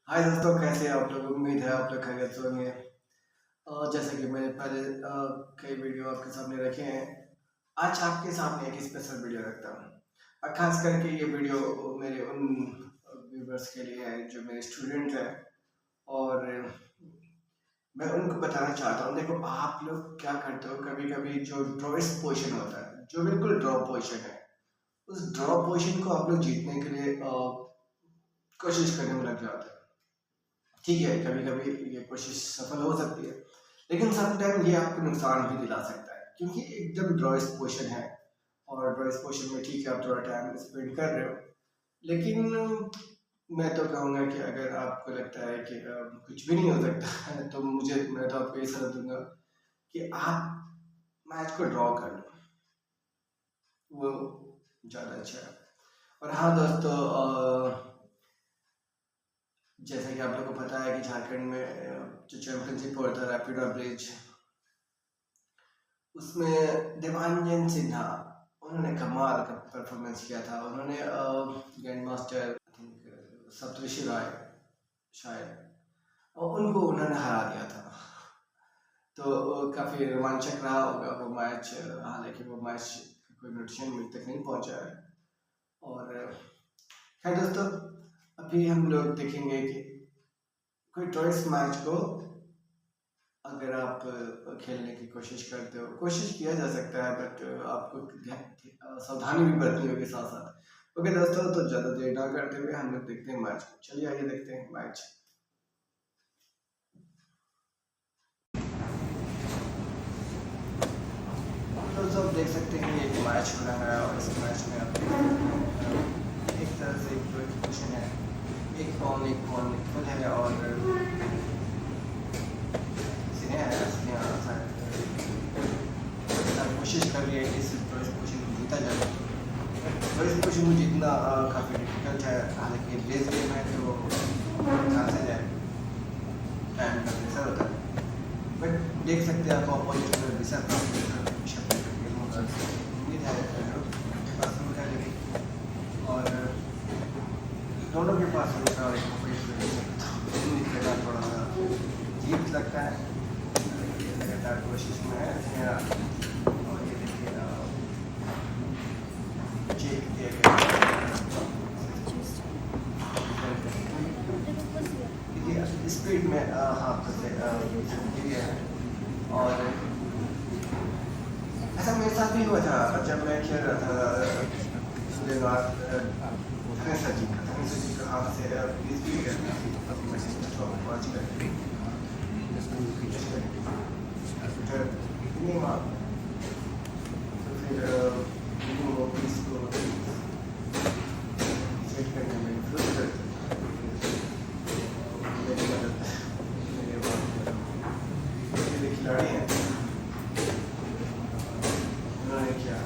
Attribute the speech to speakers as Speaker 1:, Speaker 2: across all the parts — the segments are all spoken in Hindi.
Speaker 1: हाय दोस्तों, कैसे हैं आप लोग। उम्मीद है आप लोग खैरियत से होंगे। जैसे कि मैंने पहले कई वीडियो आपके सामने रखे हैं, आज आपके सामने एक स्पेशल वीडियो रखता हूँ। और खास करके ये वीडियो मेरे उन व्यूवर्स के लिए है जो मेरे स्टूडेंट हैं। और मैं उनको बताना चाहता हूँ, देखो आप लोग क्या करते हो, कभी कभी जो ड्रॉइस्ट पोजीशन होता है, जो बिल्कुल ड्रॉ पोजीशन है, उस ड्रॉ पोजीशन को आप लोग जीतने के लिए कोशिश करने में लग जाते हैं। ठीक है, कभी कभी ये कोशिश सफल हो सकती है, लेकिन समटाइम ये आपको नुकसान भी दिला सकता है, क्योंकि एकदम ड्रॉइस पोर्शन है। और ड्रॉइस पोर्शन में ठीक है, आप थोड़ा टाइम स्पेंड कर रहे हो, लेकिन मैं तो कहूँगा कि अगर आपको लगता है कि कुछ भी नहीं हो सकता है, तो मैं तो आपको ये सलाह दूंगा कि आप मैच को ड्रॉ कर लो, वो ज़्यादा अच्छा है। और हाँ दोस्तों, जैसा कि आप लोग को पता है कि झारखंड में जो चैंपियनशिप होता है रैपिडो ब्रिज, उसमें देवांजन सिन्हा, उन्होंने कमाल का परफॉर्मेंस किया था। उन्होंने ग्रैंड मास्टर सप्तऋषि राय शायद, और उनको उन्होंने हरा दिया था। तो काफ़ी रोमांचक रहा होगा वो मैच, हालांकि वो मैच कोई नोटिशन में तक नहीं पहुंचा है। और खैर दोस्तों, अभी हम लोग देखेंगे कि कोई ड्रॉइस मैच को अगर आप खेलने की कोशिश करते हो, कोशिश किया जा सकता है, बट आपको सावधानी भी बरतनी होगी साथ साथ। ओके दोस्तों, तो ज़्यादा देर ना करते हुए हम लोग देखते हैं मैच। चलिए आइए देखते हैं मैच। दोस्तों आप देख सकते हैं ये एक मैच हो रहा है, और इस मैच में आप एक तरह से एक पोजीशन है, एक कौन निकल है, और कोशिश कर रही है कि इस पोजीशन को जीता जाए। और इस पोजीशन को जीतना काफ़ी डिफिकल्ट है, हालांकि रेस गेम है तो चांसेज है, टाइम का प्रेशर होता है। बट देख सकते हैं आप अपोजिट में विशाल उम्मीद है के पास उनका, लेकिन और दोनों के पास उनका निकलेगा, थोड़ा सा जीत लगता है, लगातार कोशिश में है। और ये देखिए चेक किया गया, देखिए स्पीड में हाथ से है। और ऐसा मेरे साथ भी हुआ था जब मैं खेल रहा था सूर्यनाथ धनेश्वर जी का हाथ से स्पीड नहीं हुआ, तो फिर वो पीस को सेट करने में इंफ्लुएंस करते मेरी मदद, मेरे खिलाड़ी हैं, उन्होंने किया।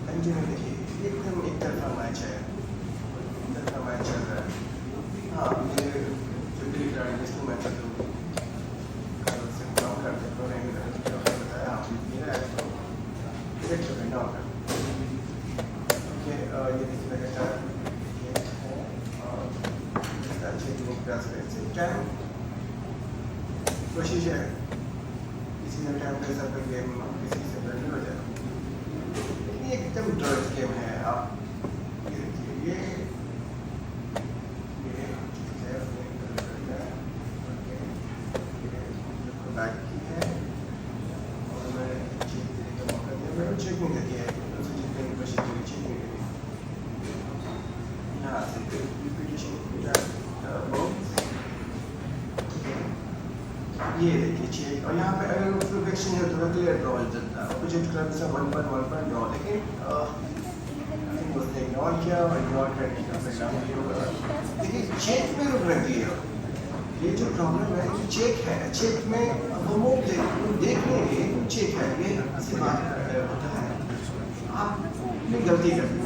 Speaker 1: कंटिन्यू देखिए, एकदम एक तरफा मैच है, एक तरफा मैच चल रहा है। हाँ, मेरे जो भी खिलाड़ी नेशनल मैच है तो से काम करते तो नहीं बताया मेरा है तो सेट तो करना होगा। ओके, ये देखिए लगातार अच्छे प्रयास करें, टाइम कोशिश है किसी ने टाइम पे सब गेम किसी से नहीं हो जाए, लेकिन ये एकदम ड्रॉइस गेम है। आप ये देखिए, बैक की है, और मैं चेक देने का मौका दिया, मैंने चेक नहीं किया है, उसे जीतने की कोशिश करी, चेक नहीं करी। यहाँ से रिपीटेशन ये देखिए चेक, और यहाँ पे अगर उसको फिक्शन है तो क्लियर ड्रॉ चलता है, अपोजिट क्लब से 1 ड्रॉ, लेकिन उसने इग्नोर किया, और इग्नोर करने का परिणाम ये होगा। देखिए चेक में रुक रखी है, ये जो प्रॉब्लम है कि चेक है, चेक में वो देख लेंगे चेक है, ये ऐसी बात होता है। आपने गलती कर दी,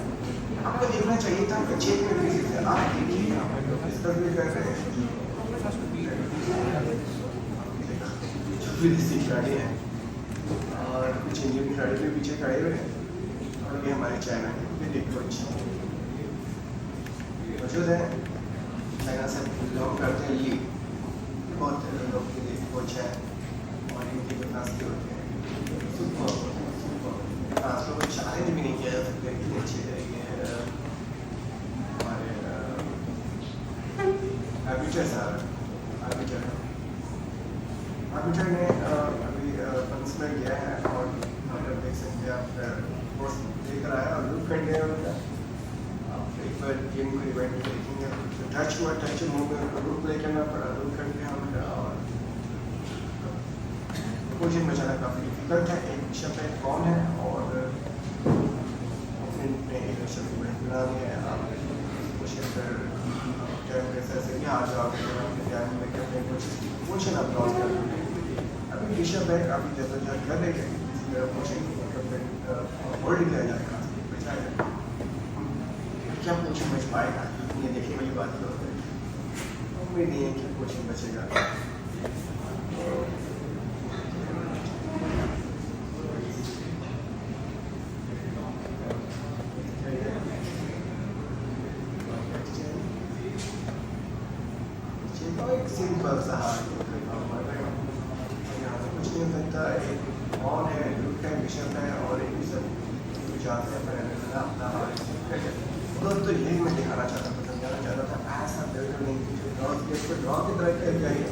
Speaker 1: आपको देखना चाहिए था कि चेक में किसी से आप देखिए इस पर भी कर रहे हैं, विदेशी खिलाड़ी हैं, और कुछ इंडियन खिलाड़ी भी पीछे खड़े हुए हैं, और ये हमारे चाइना के विदेश कोच। मौजूद है। चाइना से बिलोंग करते हैं ली, बहुत लोग के लिए कोच है और इनकी जो नाश्ते होते हैं सुपर नाश्तों को चैलेंज भी नहीं किया जा सकता, इतनी अच्छी तरीके हमारे आर्बिटर ने अभी पनिशमेंट दिया है और अगर देख सकते हैं आप पोस्ट देख रहा है और लूप कर दिया उनका। आप एक बार गेम को रिवाइंड देखेंगे तो टच हुआ, टच मूव में उनको लूप प्ले करना पड़ा, लूप कर दिया उनका और पोजीशन बचाना काफ़ी डिफिकल्ट है। एक विषय पे कौन है और एक विषय को बना दिया है। आप पोजीशन पर ऐसे भी आ जाओगे ध्यान में करने की कोशिश की, पोजीशन आप लॉस कर देंगे। अभी ऋषभ है काफ़ी जद्दोजहद कर रहे हैं, इसी तरह पोजीशन होल्ड किया जाएगा, बचाएगा। क्या पोजीशन बच पाएगा ये देखने वाली बात तो है, उम्मीद नहीं है कि पोजीशन बचेगा। एक सिंपल सा यहाँ से कुछ नहीं बनता, एक ऑन है, लूप है, विषय है और एक सब जाते हैं अपना तो यही मैं दिखाना चाहता था, समझाना चाहता था। ऐसा बिल्कुल नहीं ड्रॉ की तरह क्या है।